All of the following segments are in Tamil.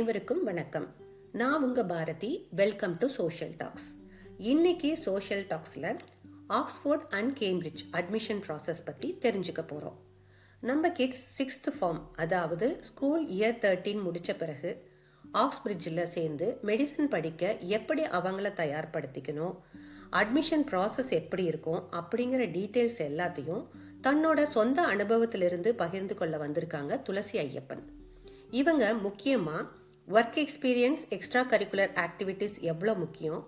அனைவருக்கும் வணக்கம். நான் உங்க Bharathi. Welcome to social talks. இன்னைக்கு சோஷியல் டாக்ஸில் Oxford and Cambridge admission process பற்றி தெரிஞ்சுக்க போகிறோம். நம்ம கிட்ஸ் 6th ஃபார்ம், அதாவது ஸ்கூல் இயர் 13 முடித்த பிறகு ஆக்ஸ்பிரிட்ஜில் சேர்ந்து மெடிசன் படிக்க எப்படி அவங்கள தயார்படுத்திக்கணும், அட்மிஷன் ப்ராசஸ் எப்படி இருக்கும் அப்படிங்கிற டீட்டெயில்ஸ் எல்லாத்தையும் தன்னோட சொந்த அனுபவத்திலிருந்து பகிர்ந்து கொள்ள வந்திருக்காங்க துளசி ஐயப்பன். இவங்க முக்கியமாக work experience, extra curricular activities எவ்வளோ முக்கியம்,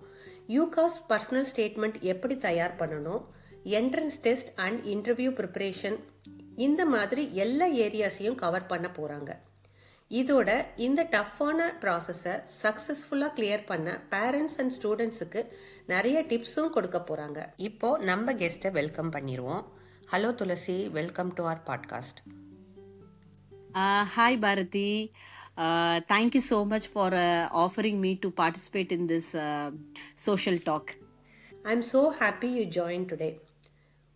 யூகாஸ் பர்சனல் ஸ்டேட்மெண்ட் எப்படி தயார் பண்ணணும், entrance test and interview preparation, இந்த மாதிரி எல்லா ஏரியாஸையும் கவர் பண்ண போகிறாங்க. இதோட இந்த டஃப்பான ப்ராசஸை சக்ஸஸ்ஃபுல்லாக கிளியர் பண்ண பேரண்ட்ஸ் அண்ட் ஸ்டூடெண்ட்ஸுக்கு நிறைய டிப்ஸும் கொடுக்க போகிறாங்க. இப்போது நம்ம கெஸ்ட்டை வெல்கம் பண்ணிடுவோம். Hello Tulasi, welcome to our podcast. Hi Bharati. Thank you so much for offering me to participate in this social talk. I'm so happy you joined today.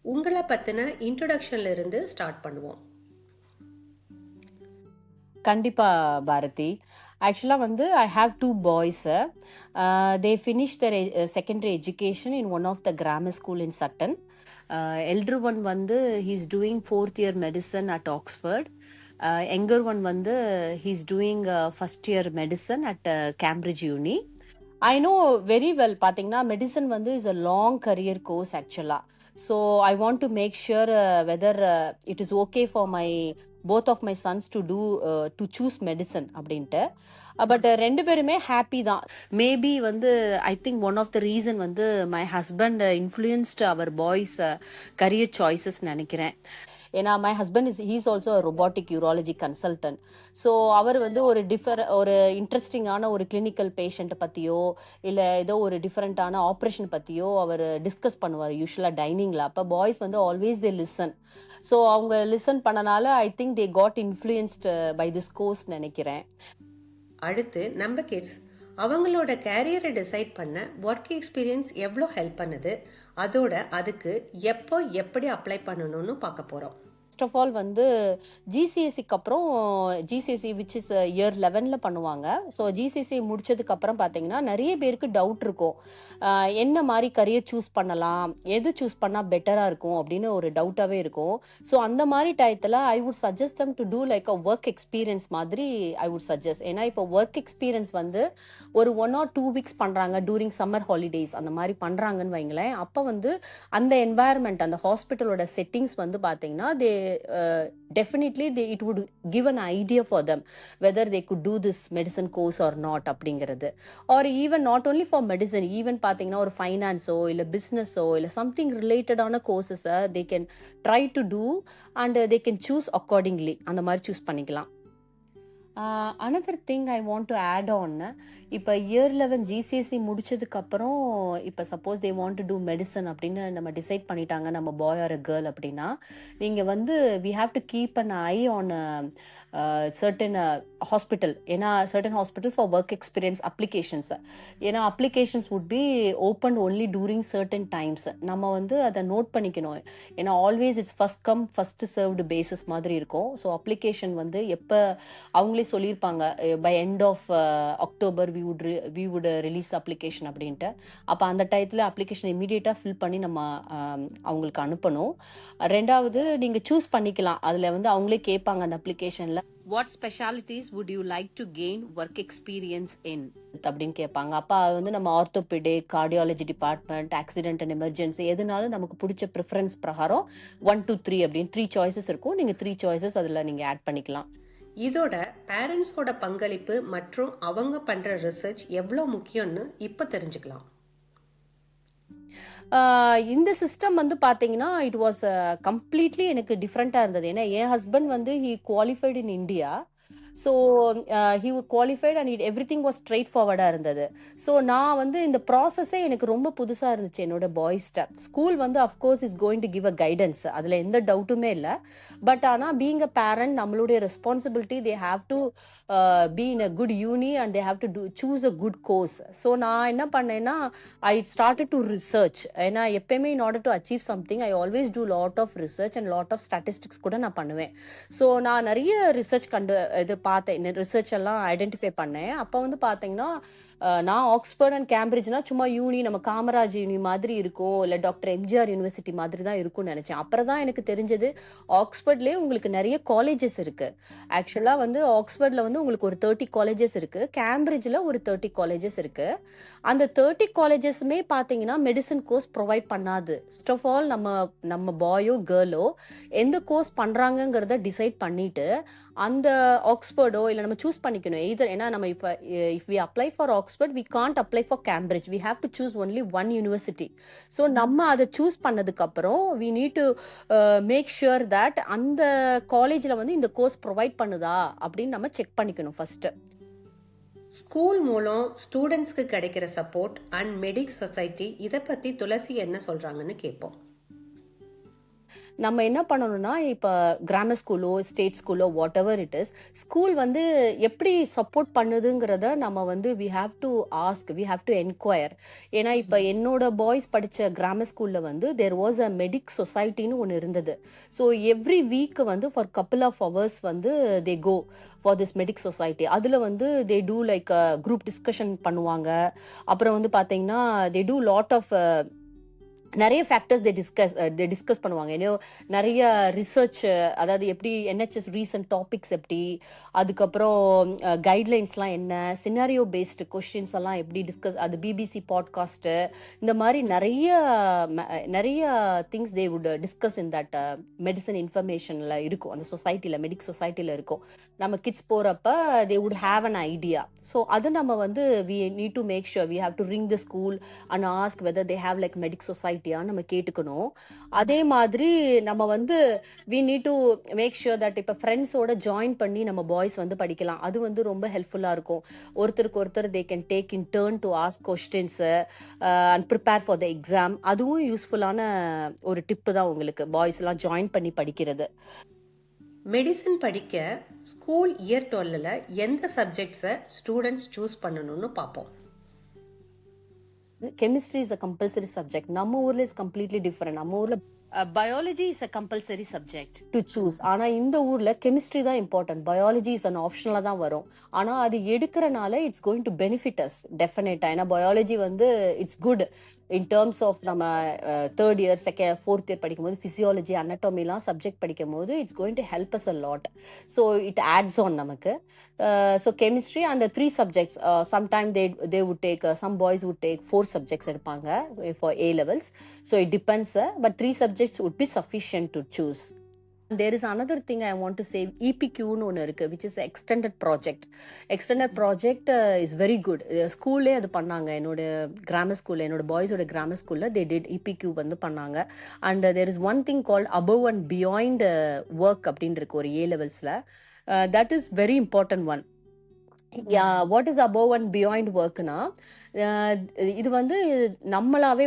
உங்களை பற்றின இன்ட்ரொடக்ஷன்ல இருந்து ஸ்டார்ட் பண்ணுவோம். கண்டிப்பா பாரதி. ஆக்சுவலாக வந்து I have 2 boys. They finished their secondary education in one of the grammar school in Sutton. Elder one வந்து he is doing 4th year medicine at Oxford. Younger one வந்து he is doing first year medicine at Cambridge Uni. I know very well, பார்த்தீங்கன்னா மெடிசன் வந்து is a long career course actually. So I want to make sure whether it is okay for both of my sons to choose medicine அப்படின்ட்டு. பட் ரெண்டு பேருமே ஹாப்பி தான். மேபி வந்து I think one of the reason வந்து மை ஹஸ்பண்ட் இன்ஃப்ளூயன்ஸ்ட் அவர் பாய்ஸ் கரியர் சாய்ஸஸ் நினைக்கிறேன். ஏன்னா my husband he's also robotic urology consultant. So அவர் வந்து ஒரு இன்ட்ரெஸ்டிங்கான ஒரு கிளினிக்கல் பேஷண்ட்டை பற்றியோ இல்லை ஏதோ ஒரு டிஃப்ரெண்ட்டான ஆப்ரேஷன் பற்றியோ அவர் டிஸ்கஸ் பண்ணுவார் யூஸ்வலாக டைனிங்கில். அப்போ பாய்ஸ் வந்து ஆல்வேஸ் தே லிசன். ஸோ அவங்க லிசன் பண்ணனால I think they got influenced by this course நினைக்கிறேன். அடுத்து நம்ம கிட்ஸ் அவங்களோட கேரியரை டிசைட் பண்ண ஒர்க் எக்ஸ்பீரியன்ஸ் எவ்வளோ ஹெல்ப் பண்ணுது, அதோட அதுக்கு எப்போ எப்படி அப்ளை பண்ணணும்னு பார்க்க போகிறோம். ஃபர்ஸ்ட் ஆஃப் ஆல் வந்து ஜிசிஎஸ்சிக்கு அப்புறம் ஜிசிஎஸ்சி விச் இஸ் இயர் 11 பண்ணுவாங்க. ஸோ ஜிசிஎஸ்சி முடிச்சதுக்கப்புறம் பார்த்தீங்கன்னா நிறைய பேருக்கு டவுட் இருக்கும், என்ன மாதிரி கரியர் சூஸ் பண்ணலாம், எது சூஸ் பண்ணால் பெட்டராக இருக்கும் அப்படின்னு ஒரு டவுட்டாகவே இருக்கும். ஸோ அந்த மாதிரி டயத்தில் I would suggest them to do like a work experience மாதிரி ஐ வுட் சஜஸ்ட். ஏன்னா இப்போ ஒர்க் எக்ஸ்பீரியன்ஸ் வந்து ஒரு 1 or 2 weeks பண்ணுறாங்க டூரிங் சம்மர் ஹாலிடேஸ், அந்த மாதிரி பண்ணுறாங்கன்னு வைங்களேன். அப்போ வந்து அந்த என்வாயர்மெண்ட், அந்த ஹாஸ்பிட்டலோட செட்டிங்ஸ் வந்து பார்த்தீங்கன்னா definitely it would give an idea for them whether they could do this medicine course or not அப்படிங்கிறது. or even not only for medicine, even பார்த்தீங்கன்னா ஒரு ஃபைனான்ஸோ இல்லை பிஸ்னஸோ இல்லை சம்திங் ரிலேட்டடான கோர்சஸை they can try to do and they can choose accordingly. அந்த மாதிரி சூஸ் பண்ணிக்கலாம். Another thing I want to add on, இப்போ இயர் 11 ஜிசிஎஸ்சி முடிச்சதுக்கப்புறம் இப்போ suppose they want to do medicine அப்படின்னு நம்ம டிசைட் பண்ணிட்டாங்க, நம்ம பாய் ஆர் அ கேர்ள் அப்படின்னா, நீங்கள் வந்து we have to keep an eye on certain hospital. ஏன்னா certain hospital for work experience applications, ஏன்னா applications would be open only during certain times. நம்ம வந்து அதை நோட் பண்ணிக்கணும். ஏன்னா always it's first come first served basis மாதிரி இருக்கும். ஸோ அப்ளிகேஷன் வந்து எப்போ அவங்களே சொல்லியிருப்பாங்க by end of October we would release application அப்படின்ட்டு. அப்போ அந்த டயத்தில் அப்ளிகேஷன் இமீடியட்டாக ஃபில் பண்ணி நம்ம அவங்களுக்கு அனுப்பணும். ரெண்டாவது நீங்கள் சூஸ் பண்ணிக்கலாம், அதில் வந்து அவங்களே கேட்பாங்க அந்த அப்ளிகேஷனில் what specialities would you like to gain work experience in அப்படின்னு கேட்பாங்க. அப்போ அது வந்து நம்ம orthopaedic, cardiology department, accident and emergency எதுனாலும் நமக்கு பிடிச்ச ப்ரிஃபரன்ஸ் பிரகாரம் 1 to 3 அப்படின்னு 3 சாய்ஸஸ் இருக்கும். நீங்கள் 3 சாய்ஸஸ் அதில் நீங்கள் ஆட் பண்ணிக்கலாம். இதோட பேரண்ட்ஸோட பங்களிப்பு மற்றும் அவங்க பண்ற ரிசர்ச் எவ்வளோ முக்கியம்னு இப்போ தெரிஞ்சுக்கலாம். இந்த சிஸ்டம் வந்து பார்த்தீங்கன்னா இட் வாஸ் கம்ப்ளீட்லி எனக்கு டிஃப்ரெண்ட்டாக இருந்தது. ஏன்னா என் ஹஸ்பண்ட் வந்து he qualified in India. So he qualified and everything was straight ஃபார்வர்டாக இருந்தது. ஸோ நான் வந்து இந்த ப்ராசஸே எனக்கு ரொம்ப புதுசாக இருந்துச்சு என்னோட பாய்ஸ்ட. ஸ்கூல் வந்து of course is going to give a guidance, அதில் எந்த டவுட்டுமே இல்லை. பட் ஆனால் பீங் அ பேரண்ட் நம்மளுடைய responsibility, they have to be in a good uni and they have to choose a good course. So நான் என்ன பண்ணேன்னா ஐ ஸ்டார்டட் டு ரிசர்ச். ஏன்னா எப்பயுமே in order to achieve something I always do lot of research and lot of statistics கூட நான் பண்ணுவேன். ஸோ நான் நிறைய ரிசர்ச் இது பார்த்தேன், ரிசர்ச் எல்லாம் ஐடென்டிஃபை பண்ணேன். அப்போ வந்து பார்த்தீங்கன்னா நான் ஆக்ஸ்போர்ட் அண்ட் கேம்பிரிட்ஜ்னா சும்மா யூனி நம்ம காமராஜ் யூனி மாதிரி இருக்கும், இல்லை டாக்டர் எம்ஜிஆர் யூனிவர்சிட்டி மாதிரி தான் இருக்கும்னு நினைச்சேன். அப்புறம் தான் எனக்கு தெரிஞ்சது ஆக்ஸ்போர்ட்லேயே உங்களுக்கு நிறைய காலேஜஸ் இருக்கு. ஆக்சுவலாக வந்து ஆக்ஸ்போர்ட்ல வந்து உங்களுக்கு ஒரு 30 காலேஜஸ் இருக்கு, கேம்பிரிட்ஜில் ஒரு 30 காலேஜஸ் இருக்கு. அந்த 30 காலேஜஸுமே பார்த்தீங்கன்னா மெடிசன் கோர்ஸ் ப்ரொவைட் பண்ணாது. ஃபர்ஸ்ட் ஆஃப் ஆல் நம்ம நம்ம பாயோ கேர்ளோ எந்த கோர்ஸ் பண்ணுறாங்கங்கிறத டிசைட் பண்ணிட்டு அந்த ஆக்ஸ்போர்டோ இல்லை நம்ம சூஸ் பண்ணிக்கணும் எய்தர். ஏன்னா நம்ம இப்போ if we apply for Oxford we can't apply for Cambridge, we have to choose only one university. So நம்ம அதை சூஸ் பண்ணதுக்கப்புறம் we need to make sure that அந்த காலேஜில் வந்து இந்த கோர்ஸ் ப்ரொவைட் பண்ணுதா அப்படின்னு நம்ம செக் பண்ணிக்கணும் ஃபர்ஸ்ட். ஸ்கூல் மூலம் ஸ்டூடெண்ட்ஸ்க்கு கிடைக்கிற சப்போர்ட் அண்ட் மெடிக் சொசைட்டி இதை பற்றி துளசி என்ன சொல்கிறாங்கன்னு கேட்போம். நம்ம என்ன பண்ணணும்னா இப்போ கிராமர் ஸ்கூலோ ஸ்டேட் ஸ்கூலோ whatever it is, school வந்து எப்படி சப்போர்ட் பண்ணுதுங்கிறத நம்ம வந்து we have to ask, we have to enquire. ஏன்னா இப்போ என்னோட பாய்ஸ் படித்த கிராமர் ஸ்கூலில் வந்து தேர் வாஸ் அ மெடிக் சொசைட்டின்னு ஒன்று இருந்தது. ஸோ எவ்ரி வீக் வந்து ஃபார் கப்புள் ஆஃப் ஹவர்ஸ் வந்து they go for this medic society. அதில் வந்து they do like group discussion பண்ணுவாங்க. அப்புறம் வந்து பார்த்தீங்கன்னா தே டூ லாட் ஆஃப் நிறைய ஃபேக்டர்ஸ் டிஸ்கஸ் பண்ணுவாங்க. ஏன்னா நிறைய ரிசர்ச், அதாவது எப்படி என்ஹெச்எஸ் ரீசன்ட் டாபிக்ஸ் எப்படி, அதுக்கப்புறம் கைட்லைன்ஸ்லாம் என்ன, சினாரியோ பேஸ்டு கொஸ்டின்ஸ் எல்லாம் எப்படி டிஸ்கஸ், அது பிபிசி பாட்காஸ்ட்டு, இந்த மாதிரி நிறைய things they would discuss in that medicine இன்ஃபர்மேஷனில் இருக்கும், அந்த சொசைட்டியில் மெடிக் சொசைட்டியில் இருக்கும். நம்ம கிட்ஸ் போகிறப்ப they would have an idea. So அது நம்ம வந்து we need to make sure we have to ring the school and ask whether they have like medic society நம்ம கேட்டுக்கணும். அதே மாதிரி நம்ம வந்து we need to make sure that இப்ப ஃப்ரெண்ட்ஸோட ஜாயின் பண்ணி நம்ம பாய்ஸ் வந்து படிக்கலாம். அது வந்து ரொம்ப ஹெல்ப்ஃபுல்லா இருக்கும். ஒருத்தருக்கு ஒருத்தர் they can take in turn to ask questions and prepare for the exam. அதுவும் யூஸ்ஃபுல்லான ஒரு டிப்பு தான் உங்களுக்கு, பாய்ஸ் எல்லாம் ஜாயின் பண்ணி படிக்கிறது. மெடிசன் படிக்க ஸ்கூல் இயர் 12ல் எந்த சப்ஜெக்ட்ஸை ஸ்டூடெண்ட்ஸ் சூஸ் பண்ணணும்னு பார்ப்போம். Chemistry is a compulsory subject. நம்ம ஊர்ல இஸ் கம்ப்ளீட்லி டிஃபரெண்ட். நம்ம ஊர்ல biology is a compulsory subject to choose. ஆனா இந்த ஊர்ல கெமிஸ்ட்ரி தான் இம்பார்ட்டன்ட், பயாலஜி இஸ் அன் ஆப்ஷனலா தான் வரும். ஆனா அது எடுக்கிறனால it's going to benefit us டெஃபினட்டா. ஏன்னா பயாலஜி வந்து it's good in terms of நம்ம தேர்ட் இயர் ஃபோர்த் இயர் படிக்கும் போது பிசியாலஜி அனட்டோமிலாம் சப்ஜெக்ட் படிக்கும் போது it's going to help us a lot. So it adds on நமக்கு. ஸோ கெமிஸ்ட்ரி அந்த 3 subjects sometime they would take, some boys would take 4 subjects எடுப்பாங்க for A levels. So it depends, but 3 subjects would be sufficient to choose. There is another thing I want to say, EPQ னு ஒன்று இருக்கு, which is extended project. Extended project is very good. ஸ்கூல்லே அது பண்ணாங்க. என்னோட கிராமர் ஸ்கூல்ல, என்னோட பாய்ஸோட கிராமர் ஸ்கூல்ல they did EPQ வந்து பண்ணாங்க. And there is one thing called above and beyond work அப்படின்னு இருக்கு ஒரு A levelsல. That is very important one. What is above and beyond ஒர்க்னா, இது வந்து நம்மளாவே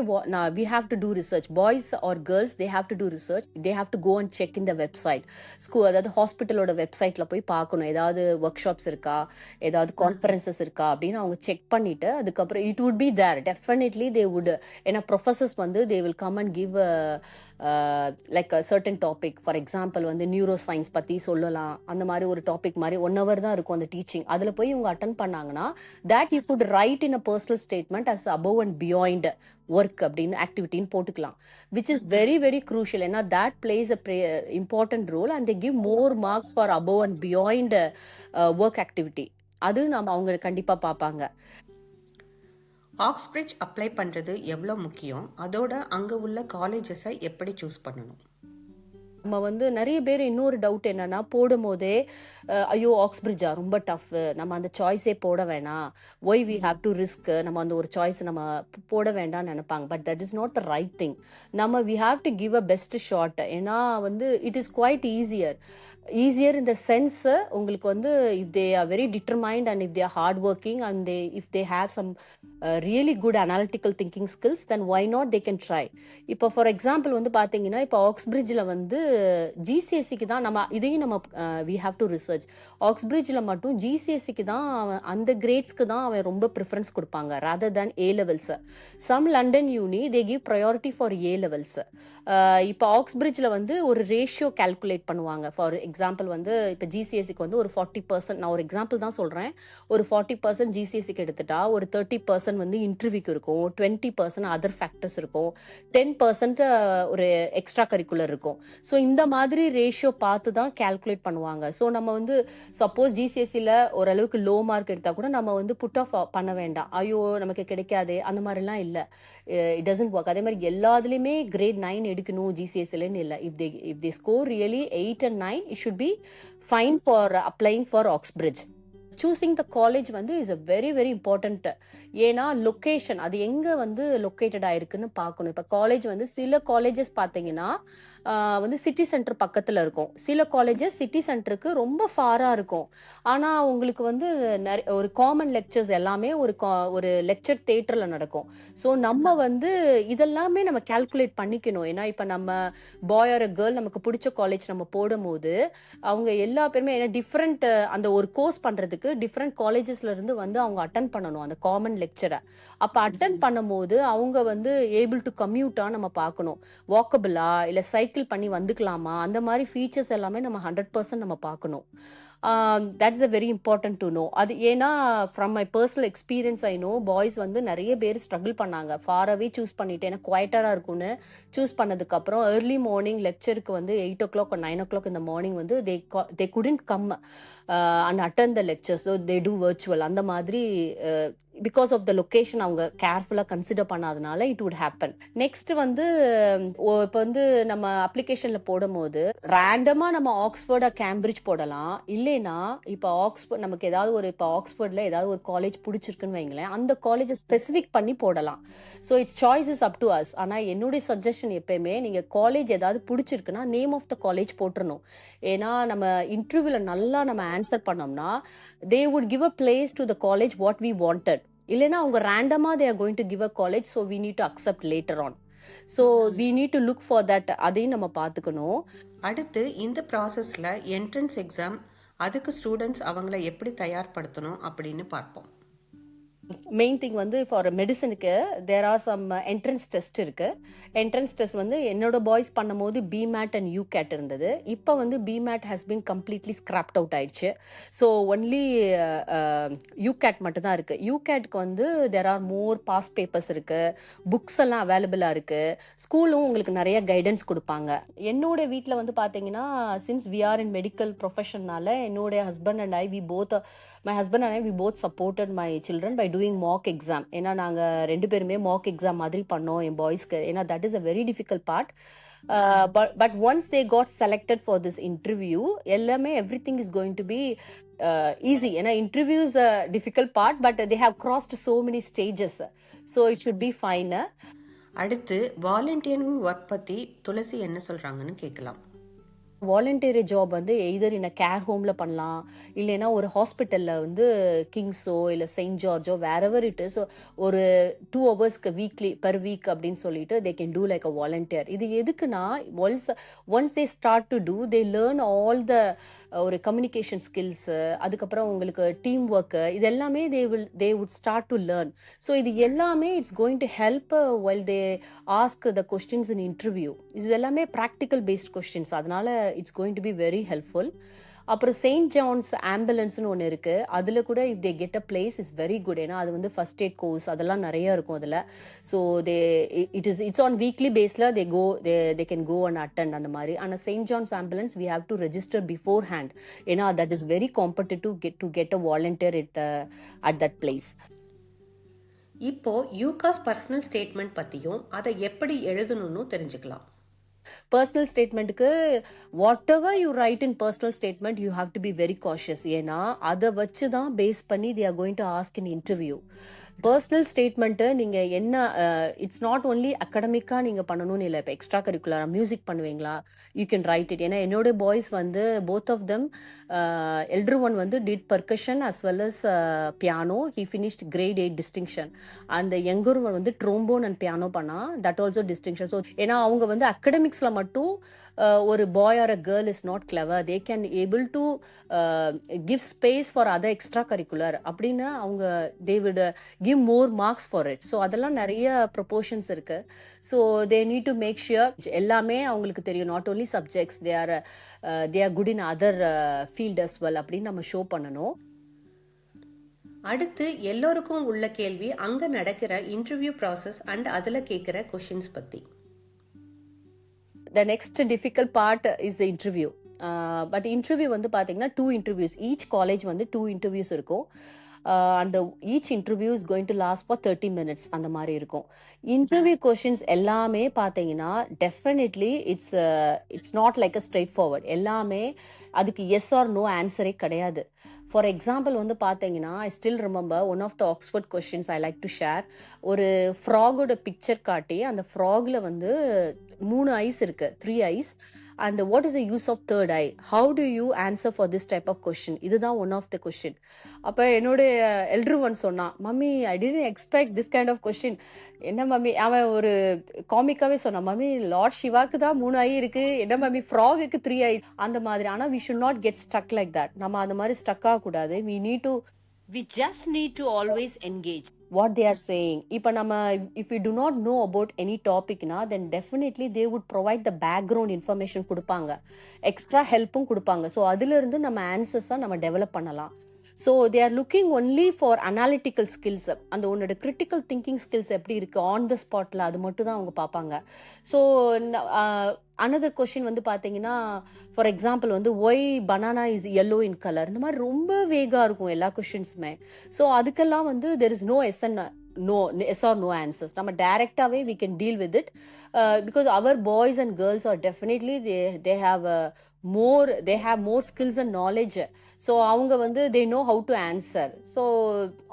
we have to do research. Boys or girls they have to do research. They have to go and check in the website. School, அதாவது ஹாஸ்பிட்டலோட வெப்சைட்ல போய் பார்க்கணும் ஏதாவது ஒர்க் ஷாப்ஸ் இருக்கா, ஏதாவது கான்ஃபரன்சஸ் இருக்கா அப்படின்னு அவங்க செக் பண்ணிட்டு அதுக்கப்புறம் it would be there definitely they would. ஏன்னா ப்ரொஃபஸர்ஸ் வந்து they will come and give like certain topic. For example வந்து நியூரோ சயின்ஸ் பற்றி சொல்லலாம். அந்த மாதிரி ஒரு டாபிக் மாதிரி 1 hour தான் இருக்கும் அந்த டீச்சிங். அதில் போய் இவங்க அட்டன் பண்ணாங்கன்னா that you could write in a personal statement as above and beyond work அப்படின்னு ஆக்டிவிட்டின்னு போட்டுக்கலாம், which is very very crucial. ஏன்னா that plays a important role and they give more marks for above and beyond work activity. அது நம்ம அவங்க கண்டிப்பா பார்ப்பாங்க. ஆக்ஸ்பிரிட்ஜ் அப்ளை பண்ணுறது எவ்வளோ முக்கியம், அதோட அங்கே உள்ள காலேஜஸை எப்படி சூஸ் பண்ணணும்? நம்ம வந்து நிறைய பேர் இன்னொரு டவுட் என்னன்னா, போடும் போதே ஐயோ ஆக்ஸ்பிரிட்ஜா ரொம்ப டஃப், நம்ம அந்த சாய்ஸே போட வேணாம், why we have to risk, நம்ம அந்த ஒரு சாய்ஸ் நம்ம போட வேண்டாம்னு நினைப்பாங்க. But that is not the right thing. நம்ம we have to give a best shot. ஏன்னா வந்து it is quite easier in the sense உங்களுக்கு வந்து if they are very determined and if they are hard working and if they have some really good analytical thinking skills, then why not they can try. இப்போ ஃபார் எக்ஸாம்பிள் வந்து பார்த்தீங்கன்னா இப்போ ஆக்ஸ்பிரிட்ஜில் வந்து ஜிசிஎஸ்சிக்கு தான் நம்ம இதையும் நம்ம வி ஹாவ் டு ரிசர்ச். ஆக்ஸ்பிரிட்ஜில் மட்டும் ஜிசிஎஸ்சிக்கு தான் அவன் அந்த கிரேட்ஸ்க்கு தான் அவன் ரொம்ப ப்ரிஃபரன்ஸ் கொடுப்பாங்க rather than A levels. Some London uni they give priority for A levels. இப்போ ஆக்ஸ்பிரிட்ஜில் வந்து ஒரு ரேஷியோ கால்குலேட் பண்ணுவாங்க. ஃபார் எக்ஸாம்பிள் வந்து இப்போ ஜிசிஎஸ்சிக்கு வந்து ஒரு 40%, நான் ஒரு எக்ஸாம்பிள் தான் சொல்கிறேன், ஒரு 40% ஜிசிஎஸ்சிக்கு எடுத்துட்டா ஒரு 30% வந்து இன்டர்வியூக்கு இருக்கும், 20% அதர் ஃபேக்டர்ஸ் இருக்கும், 10% ஒரு எக்ஸ்ட்ரா கரிக்குலர் இருக்கும். ஸோ இந்த மாதிரி ரேஷியோ பார்த்து தான் கால்குலேட் பண்ணுவாங்க. ஸோ நம்ம வந்து சப்போஸ் ஜிசிஎஸ்சியில் ஓரளவுக்கு லோ மார்க் எடுத்தால் கூட நம்ம வந்து புட் ஆஃப் பண்ண வேண்டாம், ஐயோ நமக்கு கிடைக்காதே அந்த மாதிரிலாம் இல்லை. It doesn't work. அதே மாதிரி எல்லாத்துலேயுமே கிரேட் 9 எடுக்கணும் ஜிசிஎஸ்சிலன்னு இல்லை. If they score really 8 and 9 it should be fine for applying for Oxbridge. Choosing the college வந்து is a very very important. ஏன்னா லொக்கேஷன் அது எங்கே வந்து லொக்கேட்டட் ஆயிருக்குன்னு பார்க்கணும். இப்போ காலேஜ் வந்து சில காலேஜஸ் பார்த்தீங்கன்னா வந்து சிட்டி சென்டர் பக்கத்தில் இருக்கும், சில காலேஜஸ் சிட்டி சென்டருக்கு ரொம்ப ஃபாராக இருக்கும். ஆனால் உங்களுக்கு வந்து ஒரு காமன் லெக்சர்ஸ் எல்லாமே ஒரு லெக்சர் தேட்டரில் நடக்கும். ஸோ நம்ம வந்து இதெல்லாமே நம்ம கால்குலேட் பண்ணிக்கணும். ஏன்னா இப்போ நம்ம பாய் ஆர் அ கேர்ள் நமக்கு பிடிச்ச காலேஜ் நம்ம போடும் போது அவங்க எல்லா பேருமே ஏன்னா டிஃப்ரெண்ட் அந்த ஒரு கோர்ஸ் பண்ணுறதுக்கு டிஃப்ரெண்ட் காலேஜஸ்ல இருந்து வந்து அவங்க அட்டன் பண்ணணும் அந்த காமன் லெக்சரை. அப்ப அட்டன் பண்ணும் போது அவங்க வந்து ஏபிள் டு கம்யூட்டா நம்ம பார்க்கணும், வாக்கபிளா இல்ல சைக்கிள் பண்ணி வந்துக்கலாமா, அந்த மாதிரி ஃபீச்சர்ஸ் எல்லாமே நம்ம 100% நம்ம பார்க்கணும். That's a very important to know. அது ஏன்னா from my personal experience I know boys வந்து நிறைய பேர் ஸ்ட்ரகிள் பண்ணாங்க, ஃபாராகவே சூஸ் பண்ணிட்டு ஏன்னா குவைட்டராக இருக்கும்னு சூஸ் பண்ணதுக்கப்புறம் ஏர்லி மார்னிங் லெக்சருக்கு வந்து 8 o'clock or 9 o'clock இந்த மார்னிங் வந்து they couldn't come and attend the lectures. So they do virtual அந்த மாதிரி பிகாஸ் ஆஃப் த லொக்கேஷன் அவங்க கேர்ஃபுல்லாக கன்சிடர் பண்ணாதனால இட் வுட் ஹேப்பன். நெக்ஸ்ட் வந்து இப்போ வந்து நம்ம அப்ளிகேஷனில் போடும் போது ரேண்டமாக நம்ம ஆக்ஸ்ஃபோர்ட் கேம்பிரிட்ஜ் போடலாம். இல்லைன்னா இப்போ ஆக்ஸ்ஃபோர்ட் நமக்கு ஏதாவது ஒரு இப்போ ஆக்ஸ்ஃபோர்டில் ஏதாவது ஒரு காலேஜ் பிடிச்சிருக்குன்னு வைங்களேன், அந்த காலேஜை ஸ்பெசிஃபிக் பண்ணி போடலாம். So it's choice is up to us. ஆனால் என்னுடைய சஜஷன் எப்பயுமே நீங்கள் காலேஜ் ஏதாவது பிடிச்சிருக்குன்னா நேம் ஆஃப் த காலேஜ் போட்டுருணும். ஏன்னா நம்ம இன்டர்வியூவில் நல்லா நம்ம ஆன்சர் பண்ணோம்னா they would give a place to the college what we wanted. இல்லைன்னா அவங்க ரேண்டமாக they are going to give a college, so we need to accept later on. So we need to look for that. அதையும் நம்ம பார்த்துக்கணும். அடுத்து இந்த ப்ராசஸில் என்ட்ரன்ஸ் எக்ஸாம், அதுக்கு ஸ்டூடெண்ட்ஸ் அவங்கள எப்படி தயார்படுத்தணும் அப்படின்னு பார்ப்போம். மெயின் திங் வந்து ஃபார் மெடிசனுக்கு there are some entrance test இருக்கு. என்ட்ரன்ஸ் டெஸ்ட் வந்து என்னோட பாய்ஸ் பண்ணும்போது பிமேட் அண்ட் யூகேட் இருந்தது. இப்போ வந்து BMAT has been completely scrapped out ஆயிடுச்சு. ஸோ ஒன்லி யூகேட் மட்டும் தான் இருக்கு. யூகேட்க்கு வந்து there are more past papers இருக்கு, புக்ஸ் எல்லாம் அவைலபிளா இருக்கு, ஸ்கூலும் உங்களுக்கு நிறைய கைடன்ஸ் கொடுப்பாங்க. என்னோட வீட்டில் வந்து பார்த்தீங்கன்னா since we are in medical ப்ரொஃபஷன்னால என்னோட husband and I my husband and I we both supported my children by doing mock exam. ஏன்னா நாங்கள் 2 பேருமே mock exam மாதிரி பண்ணோம் என் பாய்ஸ்க்கு. ஏன்னா that is a very difficult part. But once they got selected for this interview, எல்லாமே everything is going to be easy. ஏன்னா interview is a difficult part, but they have crossed so many stages. So it should be fine. அடுத்து வாலண்டியரிங் ஒர்க் பற்றி துளசி என்ன சொல்கிறாங்கன்னு கேட்கலாம். வாலண்டியரி ஜாப் வந்து எய்தர் இன் கேர் ஹோமில் பண்ணலாம், இல்லைன்னா ஒரு ஹாஸ்பிட்டலில் வந்து கிங்ஸோ இல்லை செயின்ட் ஜார்ஜோ வேறெவர் இட் இஸ் ஒரு 2 hours வீக்லி பெர் வீக் அப்படின்னு சொல்லிட்டு they can do like a volunteer. இது எதுக்குன்னா once they start to do they learn all the ஒரு கம்யூனிகேஷன் ஸ்கில்ஸு, அதுக்கப்புறம் உங்களுக்கு டீம் ஒர்க்கு, இது எல்லாமே they would start to learn. So இது எல்லாமே it's going to help well they ask the questions in interview. இது எல்லாமே ப்ராக்டிக்கல் பேஸ்ட் கொஸ்டின்ஸ், அதனால it's going to be very helpful. அப்புறம் செயின்ட் ஜான்ஸ் ஆம்புலன்ஸ்னு ஒன்று இருக்குது, அதில் கூட if they get a place is very good. ஏன்னா அது வந்து ஃபர்ஸ்ட் எய்ட் கோர்ஸ் அதெல்லாம் நிறைய இருக்கும் அதில். So it's on weekly basis they can go and attend அந்த மாதிரி. ஆனால் Saint John's ambulance we have to register beforehand. ஏன்னா that is very competitive to get a volunteer at that place. இப்போ யூகாஸ் பர்சனல் ஸ்டேட்மெண்ட் பற்றியும் அதை எப்படி எழுதணும்னு தெரிஞ்சுக்கலாம். பர்சனல் ஸ்டேட்மெண்ட்டுக்கு whatever you write in personal statement you have to be very cautious. ஏன்னா அதை வச்சு தான் பேஸ் பண்ணி they are going to ask in interview. Personal statement நீங்கள் என்ன இட்ஸ் நாட் ஒன்லி அகடமிக்காக நீங்கள் பண்ணணும்னு இல்லை. இப்போ எக்ஸ்ட்ரா கரிக்குலராக மியூசிக் பண்ணுவீங்களா, யூ கேன் ரைட் இட். ஏன்னா என்னோட பாய்ஸ் வந்து both of them elder one வந்து did percussion as well as piano, he finished grade 8 distinction. அந்த யங்கர் ஒன் வந்து ட்ரோம்போன் அண்ட் பியானோ பண்ணா, தட் ஆல்சோ டிஸ்டிங்ஷன். ஸோ ஏன்னா அவங்க வந்து அகடமிக்ஸில் மட்டும் ஒரு boy or a girl is not clever, they can able to give space for other extra curricular அப்படின்னு அவங்க தே would give more marks for it. So அதெல்லாம் நிறைய ப்ரொபோர்ஷன்ஸ் இருக்கு. So they need to make sure எல்லாமே அவங்களுக்கு தெரியும். Not only subjects, they are good in other field as well அப்படின்னு நம்ம ஷோ பண்ணணும். அடுத்து எல்லோருக்கும் உள்ள கேள்வி அங்க நடக்கிற இன்டர்வியூ ப்ராசஸ் அண்ட் அதுல கேட்கிற கொஷின்ஸ் பத்தி. The next difficult part is the interview. But interview வந்து பார்த்தீங்கன்னா 2 interviews. Each college வந்து 2 interviews இருக்கும். And each interview is going to last for 30 minutes அந்த மாதிரி இருக்கும். இன்டர்வியூ கொஷின்ஸ் எல்லாமே பார்த்தீங்கன்னா definitely it's not like a straight forward. எல்லாமே அதுக்கு எஸ் ஆர் நோ ஆன்சரே கிடையாது. ஃபார் எக்ஸாம்பிள் வந்து பார்த்தீங்கன்னா I still remember one of the Oxford questions I like to share. ஒரு ஃப்ராகோட பிக்சர் காட்டி அந்த ஃப்ராக்ல வந்து 3 ஐஸ் இருக்கு, 3 eyes. And what is the use of third eye, how do you answer for this type of question, இதுதான் ஒன் ஆஃப் த கொஸ்டின். அப்போ என்னோட எல்டர் ஒன் சொன்னான், mummy I didn't expect this kind of question. என்ன மம்மி, அவன் ஒரு காமிக்காவே சொன்னான், மம்மி லார்ட் சிவாக்கு தான் 3 ஐ இருக்கு, என்ன மம்மி ஃப்ராகுக்கு 3 ஐஸ் அந்த மாதிரி. ஆனால் we should not get stuck like that. நம்ம அந்த மாதிரி ஸ்டக் ஆகக்கூடாது. We just need to always engage what they are saying. இப்ப நம்ம if we do not know about any topic na, then definitely they would provide the background information கொடுப்பாங்க, எக்ஸ்ட்ரா ஹெல்ப்பும் கொடுப்பாங்க. ஸோ அதுல இருந்து நம்ம ஆன்சர்ஸா நம்ம டெவலப் பண்ணலாம். So they are looking only for analytical skills. அந்த உன்னோட கிரிட்டிக்கல் திங்கிங் ஸ்கில்ஸ் எப்படி இருக்கு ஆன் த ஸ்பாட்ல, அது மட்டும் தான் அவங்க பார்ப்பாங்க. ஸோ அனதர் கொஸ்டின் வந்து பார்த்தீங்கன்னா ஃபார் எக்ஸாம்பிள் வந்து why banana is yellow in colour, இந்த மாதிரி ரொம்ப வேகா இருக்கும் எல்லா கொஸ்டின்ஸுமே. ஸோ அதுக்கெல்லாம் வந்து there is no yes or no answers. நம்ம டைரக்டாவே we can deal with it because our boys and girls are definitely they have more skills and knowledge. So அவங்க வந்து they know how to answer. So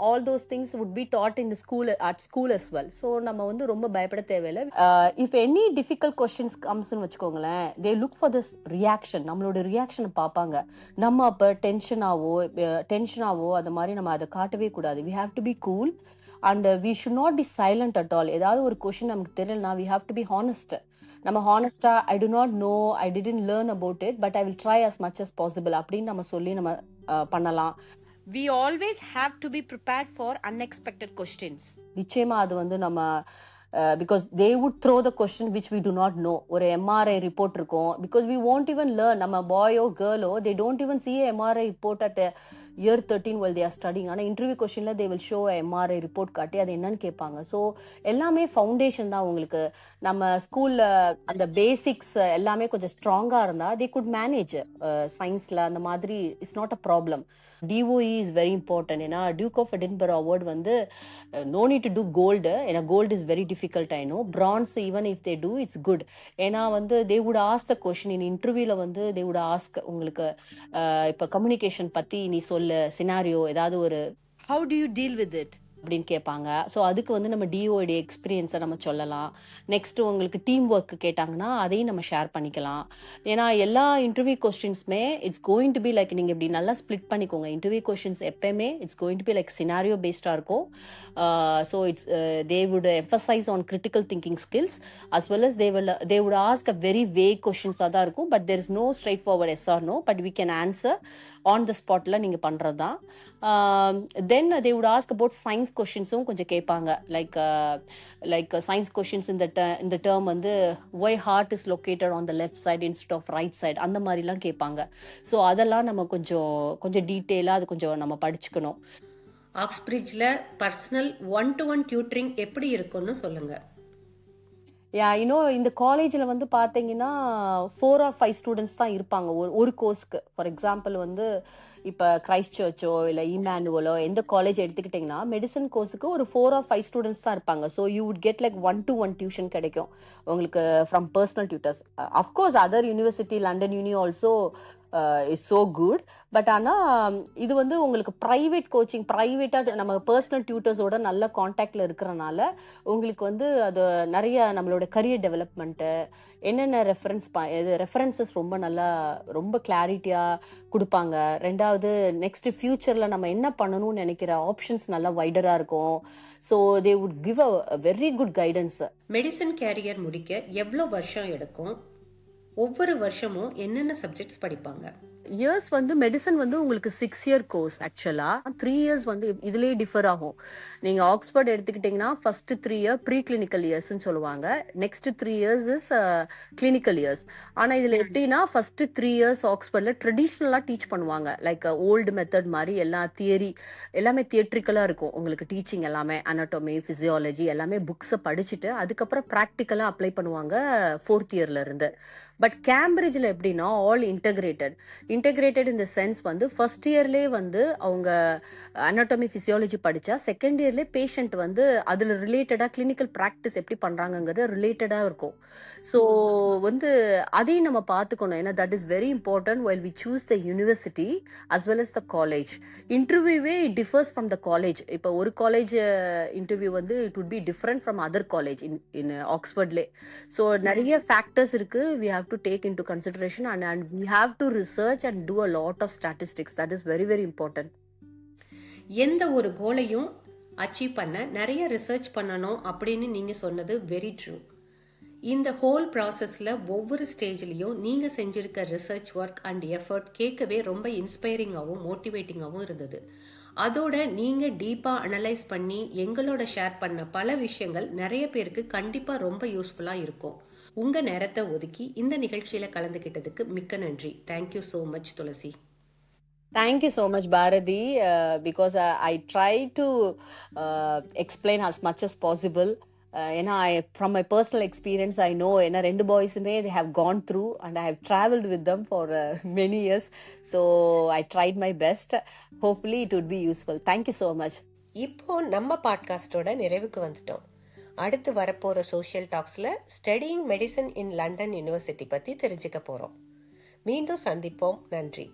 all those things would be taught in the at school as well. So நம்ம வந்து ரொம்ப பயப்பட தேவையில்லை. If any difficult questions comes ன்னு வச்சுக்கோங்களேன், they look for this reaction. நம்மளோட ரியாக்ஷனை பார்ப்பாங்க. நம்ம அப்போ டென்ஷனாவோ அந்த மாதிரி நம்ம அதை காட்டவே கூடாது. we have to be cool and we should not be silent at all. ஏதாவது ஒரு கொஸ்டின் நமக்கு தெரியலனா we have to be honest. நம்ம ஹானஸ்டா I do not know, I didn't learn about it, but I will try as much as possible அப்படின்னு நம்ம சொல்லி நம்ம பண்ணலாம். We always have to be prepared for unexpected questions. நிச்சயமா அது வந்து நம்ம because they would throw the question which we do not know. ஒரு MRI report இருக்கும், because we won't even learn. நம்ம boy or girl they don't even see a MRI report at year 13 while they are studying. ஆனால் இன்டர்வியூ கொஸ்டின்ல they will show a MRI report காட்டி அது என்னன்னு கேட்பாங்க. ஸோ எல்லாமே ஃபவுண்டேஷன் தான் உங்களுக்கு. நம்ம ஸ்கூல்ல அந்த பேசிக்ஸ் எல்லாமே கொஞ்சம் ஸ்ட்ராங்கா இருந்தா they could manage சயின்ஸ்ல அந்த மாதிரி. It's not a problem. DOE is very important. ஏன்னா டியூக் ஆஃப் எடின்பரோ அவார்ட் வந்து no need to do gold. ஏன்னா gold is very difficult, I know. Bronze even if they do, it's good. ஏன்னா வந்து they would ask the question in interviewல வந்து they would ask உங்களுக்கு இப்போ கம்யூனிகேஷன் பத்தி நீ சொல்லு, சினாரியோ ஏதாவது ஒரு how do you deal with it அப்படின்னு கேட்பாங்க. ஸோ அதுக்கு வந்து நம்ம டிஓடி எக்ஸ்பீரியன்ஸை நம்ம சொல்லலாம். நெக்ஸ்ட் உங்களுக்கு டீம் ஒர்க் கேட்டாங்கன்னா அதையும் நம்ம ஷேர் பண்ணிக்கலாம். ஏன்னா எல்லா இன்டர்வியூ கொஸ்டின்ஸுமே it's going to be like, நீங்கள் இப்படி நல்லா ஸ்ப்ளிட் பண்ணிக்கோங்க. இன்டர்வியூ கொஸ்டின்ஸ் எப்பயுமே it's going to be like scenario பேஸ்டாக இருக்கும். So it's they would emphasise on critical thinking skills as well as they would ask a very vague கொஸ்டின்ஸாக தான் இருக்கும். But there is no straightforward yes or no, but we can answer on the ஸ்பாட்டில் நீங்கள் பண்ணுறது தான். Then they would ask about science கொஸ்டின்ஸும் கொஞ்சம் கேட்பாங்க. லைக் சயின்ஸ் கொஸ்டின்ஸ் இந்த டேர்ம் வந்து why heart is located on the left side instead of right side அந்த மாதிரிலாம் கேட்பாங்க. ஸோ அதெல்லாம் நம்ம கொஞ்சம் டீட்டெயிலாக அது கொஞ்சம் நம்ம படிச்சுக்கணும். ஆக்ஸ்பிரிட்ஜில் பர்சனல் 1-to-1 டியூட்டரிங் எப்படி இருக்குன்னு சொல்லுங்கள். இன்னும் இந்த காலேஜில் வந்து பார்த்தீங்கன்னா 4 or 5 ஸ்டூடெண்ட்ஸ் தான் இருப்பாங்க ஒரு கோர்ஸ்க்கு. ஃபார் எக்ஸாம்பிள் வந்து இப்போ கிரைஸ்ட் சர்ச்சோ இல்லை இமானுவலோ எந்த காலேஜ் எடுத்துக்கிட்டிங்கன்னா மெடிசன் கோர்ஸுக்கு ஒரு 4 or 5 ஸ்டூடெண்ட்ஸ் தான் இருப்பாங்க. So you would get like 1-to-1 tuition கிடைக்கும் உங்களுக்கு from personal tutors. Of course other university London uni also is so good. But ஆனால் இது வந்து உங்களுக்கு ப்ரைவேட் கோச்சிங், ப்ரைவேட்டாக நம்ம பர்சனல் டியூட்டர்ஸோட நல்ல கான்டாக்டில் இருக்கிறனால உங்களுக்கு வந்து அது நிறைய நம்மளோட கரியர் டெவலப்மெண்ட்டு என்னென்ன ரெஃபரன்சஸ் ரொம்ப கிளாரிட்டியாக கொடுப்பாங்க. ரெண்டாவது நெக்ஸ்ட் ஃபியூச்சரில் நம்ம என்ன பண்ணணும்னு நினைக்கிற ஆப்ஷன்ஸ் நல்லா வைடராக இருக்கும். So they would give a very good guidance. Medicine career முடிக்க எவ்வளோ வருஷம் எடுக்கும்? ஒவ்வொரு வருஷமும் என்னென்ன சப்ஜெக்ட்ஸ் படிப்பாங்க? இயர்ஸ் வந்து மெடிசன் வந்து உங்களுக்கு 6 இயர் கோர்ஸ். ஆக்சுவலா 3 இயர்ஸ் வந்து இதுலயே டிஃபர் ஆகும். நீங்க ஆக்ஸ்போர்ட் எடுத்துக்கிட்டீங்கன்னா ஃபர்ஸ்ட் 3 இயர் ப்ரீ கிளினிக்கல் இயர்ஸ்ன்னு சொல்லுவாங்க. Next 3 years is clinical years. ஆனா இதுல எப்படின்னா ஃபர்ஸ்ட் 3 இயர்ஸ் ஆக்ஸ்போர்ட்ல ட்ரெடிஷ்னலா டீச் பண்ணுவாங்க. லைக் ஓல்டு மெத்தட் மாதிரி எல்லா தியரி எல்லாமே தியேட்ரிக்கலா இருக்கும். உங்களுக்கு டீச்சிங் எல்லாமே அனாட்டமி பிசியாலஜி எல்லாமே புக்ஸை படிச்சுட்டு அதுக்கப்புறம் ப்ராக்டிக்கலா அப்ளை பண்ணுவாங்க 4th இயர்ல இருந்து. பட் கேம்பிரிட்ஜ்ல எப்படின்னா all integrated in the sense வந்து ஃபர்ஸ்ட் இயர்லேயே வந்து அவங்க அனாட்டமி ஃபிசியாலஜி படித்தா செகண்ட் இயர்லேயே பேஷண்ட் வந்து அதில் ரிலேட்டடாக கிளினிக்கல் ப்ராக்டிஸ் எப்படி பண்ணுறாங்கங்கிறது ரிலேட்டடாக இருக்கும். ஸோ வந்து அதையும் நம்ம பார்த்துக்கணும். ஏன்னா that is very important while we choose the university as well as the college. இன்டர்வியூவே டிஃபர்ஸ் ஃப்ரம் த காலேஜ். இப்போ ஒரு காலேஜ் இன்டர்வியூ வந்து it would be different from other college in ஆக்ஸ்போர்ட்லே. ஸோ நிறைய ஃபேக்டர்ஸ் இருக்கு we have to take into consideration and we have to research and do a lot of statistics. That is very very important. எந்த ஒரு கோலையும் அச்சீவ் பண்ண நிறைய ரிசர்ச் பண்ணணும் அப்படின்னு நீங்க சொன்னது வெரி ட்ரூ. இந்த ஹோல் ப்ராசஸ்ல ஒவ்வொரு ஸ்டேஜ்லயும் நீங்க செஞ்சிருக்க ரிசர்ச் ஒர்க் அண்ட் எஃபர்ட் கேட்கவே ரொம்ப இன்ஸ்பைரிங்காகவும் மோட்டிவேட்டிங்காகவும் இருந்தது. அதோட நீங்க டீப்பா அனலைஸ் பண்ணி எங்களோட ஷேர் பண்ண பல விஷயங்கள் நிறைய பேருக்கு கண்டிப்பா ரொம்ப யூஸ்ஃபுல்லா இருக்கும். உங்க நேரத்தை ஒதுக்கி இந்த நிகழ்ச்சியில கலந்துகிட்டதுக்கு மிக்க நன்றி. Thank you so much Tulasi. Thank you so much, Bharati, because I try to explain as much as possible. ஏன்னா from my personal experience I know ஏன்னா 2 boysமே they have gone through and I have traveled with them for many years. So I tried my best. Hopefully it would be useful. Thank you so much. இப்போ நம்ம பாட்காஸ்டோட நிறைவுக்கு வந்துட்டோம். அடுத்து வரப்போற சோஷியல் டாக்ஸ்ல studying medicine in London university பத்தி தெரிஞ்சுக்க போறோம். மீண்டும் சந்திப்போம். நன்றி.